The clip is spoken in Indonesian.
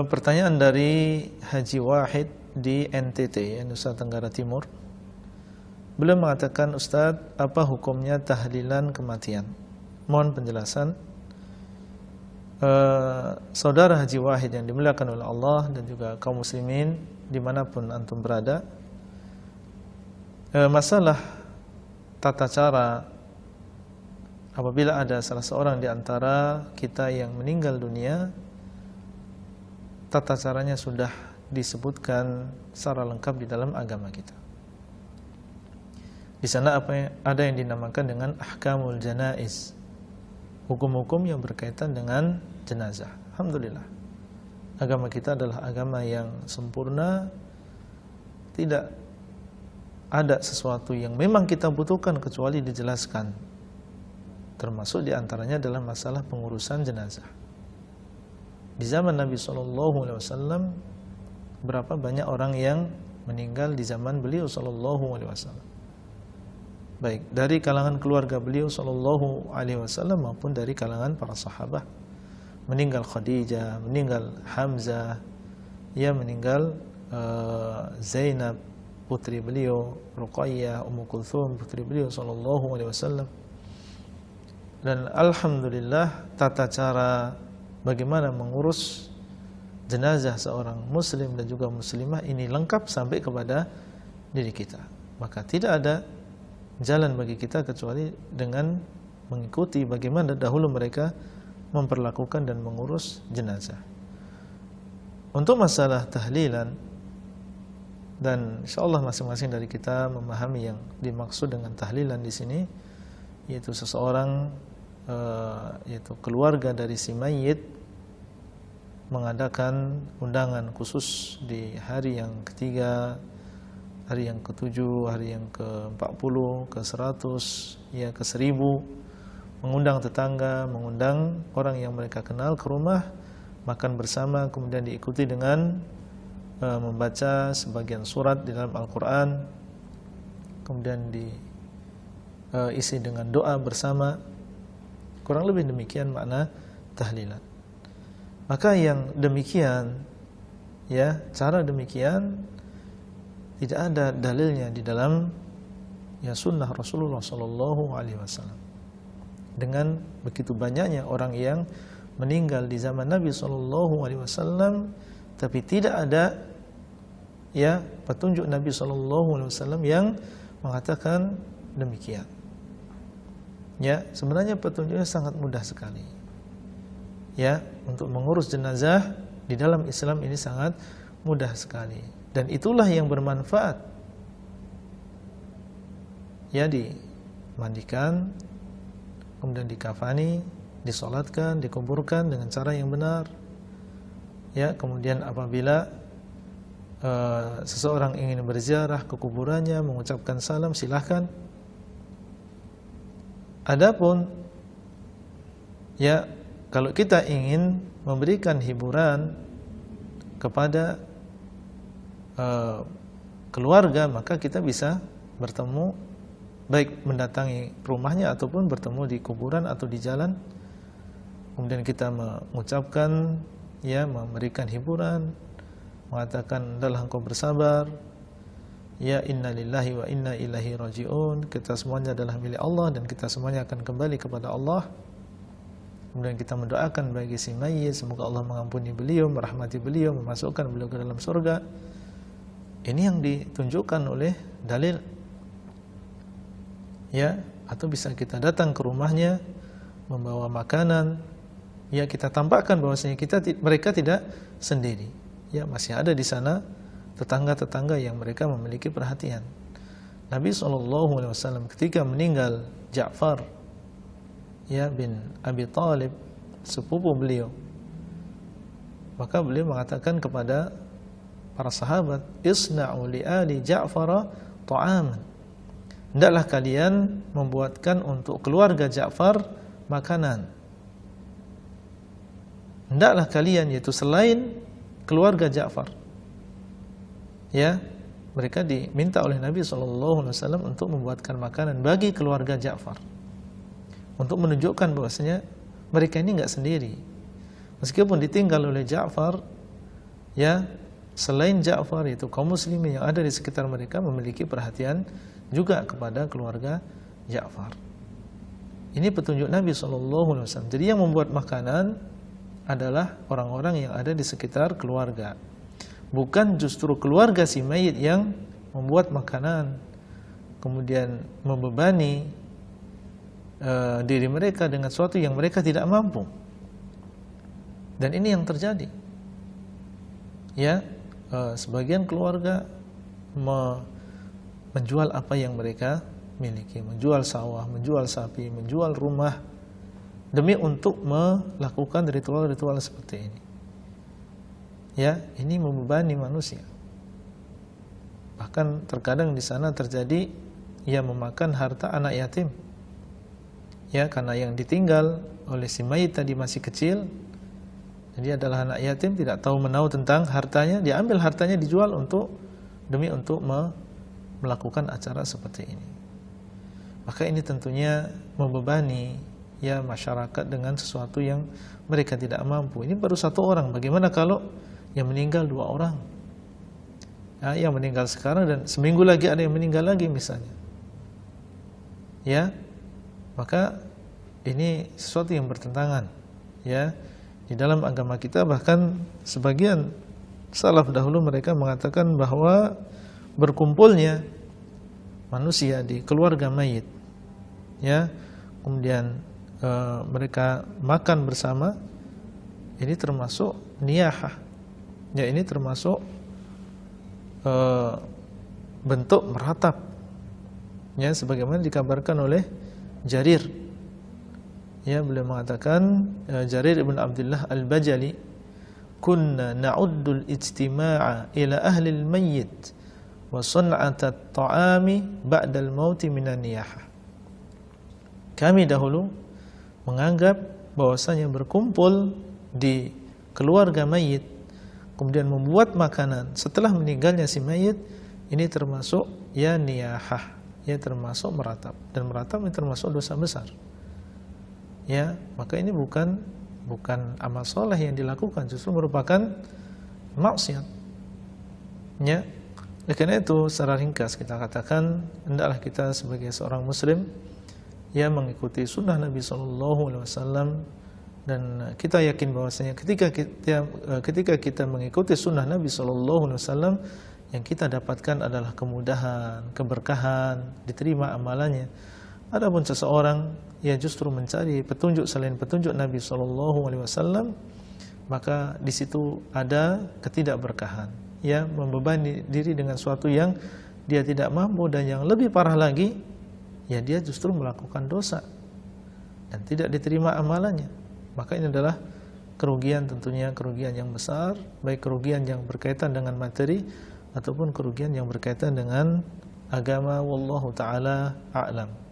Pertanyaan dari Haji Wahid di NTT, Nusa Tenggara Timur. Beliau mengatakan, Ustadz, apa hukumnya tahlilan kematian? Mohon penjelasan. Saudara Haji Wahid yang dimuliakan oleh Allah dan juga kaum muslimin dimanapun antum berada, masalah tata cara apabila ada salah seorang di antara kita yang meninggal dunia, tata caranya sudah disebutkan secara lengkap di dalam agama kita. Di sana ada yang dinamakan dengan ahkamul janaiz, hukum-hukum yang berkaitan dengan jenazah. Alhamdulillah, agama kita adalah agama yang sempurna. Tidak ada sesuatu yang memang kita butuhkan kecuali dijelaskan. Termasuk diantaranya adalah masalah pengurusan jenazah. Di zaman Nabi SAW, berapa banyak orang yang meninggal di zaman beliau SAW, baik dari kalangan keluarga beliau SAW maupun dari kalangan para sahabat. Meninggal Khadijah, meninggal Hamzah, ya meninggal Zainab putri beliau, Ruqayyah, Ummu Kulthum putri beliau SAW. Dan alhamdulillah, tata cara bagaimana mengurus jenazah seorang muslim dan juga muslimah ini lengkap sampai kepada diri kita. Maka tidak ada jalan bagi kita kecuali dengan mengikuti bagaimana dahulu mereka memperlakukan dan mengurus jenazah. Untuk masalah tahlilan, dan insyaallah masing-masing dari kita memahami yang dimaksud dengan tahlilan di sini, yaitu seseorang, yaitu keluarga dari si mayit mengadakan undangan khusus di hari yang ketiga, hari yang ketujuh, hari yang ke-40, ke-100, ya ke-1000, mengundang tetangga, mengundang orang yang mereka kenal ke rumah, makan bersama, kemudian diikuti dengan membaca sebagian surat di dalam Al-Quran, kemudian diisi dengan doa bersama. Kurang lebih demikian makna tahlilan. Maka yang demikian, ya cara demikian tidak ada dalilnya di dalam ya sunnah Rasulullah SAW. Dengan begitu banyaknya orang yang meninggal di zaman Nabi SAW, tapi tidak ada ya petunjuk Nabi SAW yang mengatakan demikian. Ya, sebenarnya petunjuknya sangat mudah sekali. Ya, untuk mengurus jenazah di dalam Islam ini sangat mudah sekali, dan itulah yang bermanfaat. Ya, dimandikan, kemudian dikafani, disolatkan, dikuburkan dengan cara yang benar. Ya, kemudian apabila seseorang ingin berziarah ke kuburannya, mengucapkan salam, silahkan. Adapun ya, kalau kita ingin memberikan hiburan kepada keluarga, maka kita bisa bertemu, baik mendatangi rumahnya ataupun bertemu di kuburan atau di jalan. Kemudian kita mengucapkan, ya, memberikan hiburan, mengatakan, adalah engkau bersabar, ya, inna lillahi wa inna ilaihi raji'un, kita semuanya adalah milik Allah dan kita semuanya akan kembali kepada Allah. Kemudian kita mendoakan bagi si mayit, semoga Allah mengampuni beliau, merahmati beliau, memasukkan beliau ke dalam surga. Ini yang ditunjukkan oleh dalil. Ya, atau bisa kita datang ke rumahnya membawa makanan, ya, kita tampakkan bahwasanya mereka tidak sendiri. Ya, masih ada di sana tetangga-tetangga yang mereka memiliki perhatian. Nabi SAW ketika meninggal Ja'far, ya, bin Abi Thalib, sepupu beliau, maka beliau mengatakan kepada para sahabat, isna'u li ali Ja'far ta'aman, hendaklah kalian membuatkan untuk keluarga Ja'far makanan. Hendaklah kalian, yaitu selain keluarga Ja'far, ya, mereka diminta oleh Nabi SAW untuk membuatkan makanan bagi keluarga Ja'far, untuk menunjukkan bahwasanya mereka ini enggak sendiri. Meskipun ditinggal oleh Ja'far, ya selain Ja'far, itu kaum muslimin yang ada di sekitar mereka memiliki perhatian juga kepada keluarga Ja'far. Ini petunjuk Nabi SAW. Jadi yang membuat makanan adalah orang-orang yang ada di sekitar keluarga, bukan justru keluarga si mayit yang membuat makanan, kemudian membebani diri mereka dengan sesuatu yang mereka tidak mampu. Dan ini yang terjadi. Ya, sebagian keluarga menjual apa yang mereka miliki, menjual sawah, menjual sapi, menjual rumah demi untuk melakukan ritual-ritual seperti ini. Ya, ini membebani manusia. Bahkan terkadang di sana terjadi ia memakan harta anak yatim. Ya, karena yang ditinggal oleh si mayit tadi masih kecil, jadi adalah anak yatim, tidak tahu menahu tentang hartanya, diambil hartanya dijual demi untuk melakukan acara seperti ini. Maka ini tentunya membebani ya masyarakat dengan sesuatu yang mereka tidak mampu. Ini baru satu orang, bagaimana kalau yang meninggal 2 orang? Ya, yang meninggal sekarang dan seminggu lagi ada yang meninggal lagi misalnya. Ya, maka ini sesuatu yang bertentangan. Ya, di dalam agama kita bahkan sebagian salaf dahulu mereka mengatakan bahwa berkumpulnya manusia di keluarga mayit, ya, kemudian mereka makan bersama, ini termasuk niyahah. Ya, ini termasuk bentuk meratap. Ya, sebagaimana dikabarkan oleh Jarir. Ya, beliau mengatakan, Jarir ibn Abdullah al-Bajali, kunna na'uddul ijtima'a ila ahli al-mayyit wa sun'ata at-ta'ami ba'da al-mauti minan niyahah. Kami dahulu menganggap bahwasanya berkumpul di keluarga mayit kemudian membuat makanan setelah meninggalnya si mayit, ini termasuk ya niyahah, ya termasuk meratap, dan meratap ini termasuk dosa besar. Ya, maka ini bukan amal soleh yang dilakukan, justru merupakan maksiat. Ya, oleh karena itu secara ringkas kita katakan hendaklah kita sebagai seorang muslim ya mengikuti sunnah Nabi SAW, dan kita yakin bahwasanya ketika kita mengikuti sunnah Nabi SAW, yang kita dapatkan adalah kemudahan, keberkahan, diterima amalannya. Adapun seseorang yang justru mencari petunjuk selain petunjuk Nabi SAW, maka di situ ada ketidakberkahan, ya, membebani diri dengan sesuatu yang dia tidak mampu, dan yang lebih parah lagi, ya dia justru melakukan dosa dan tidak diterima amalannya. Maka ini adalah kerugian, tentunya kerugian yang besar, baik kerugian yang berkaitan dengan materi ataupun kerugian yang berkaitan dengan agama. Wallahu ta'ala a'lam.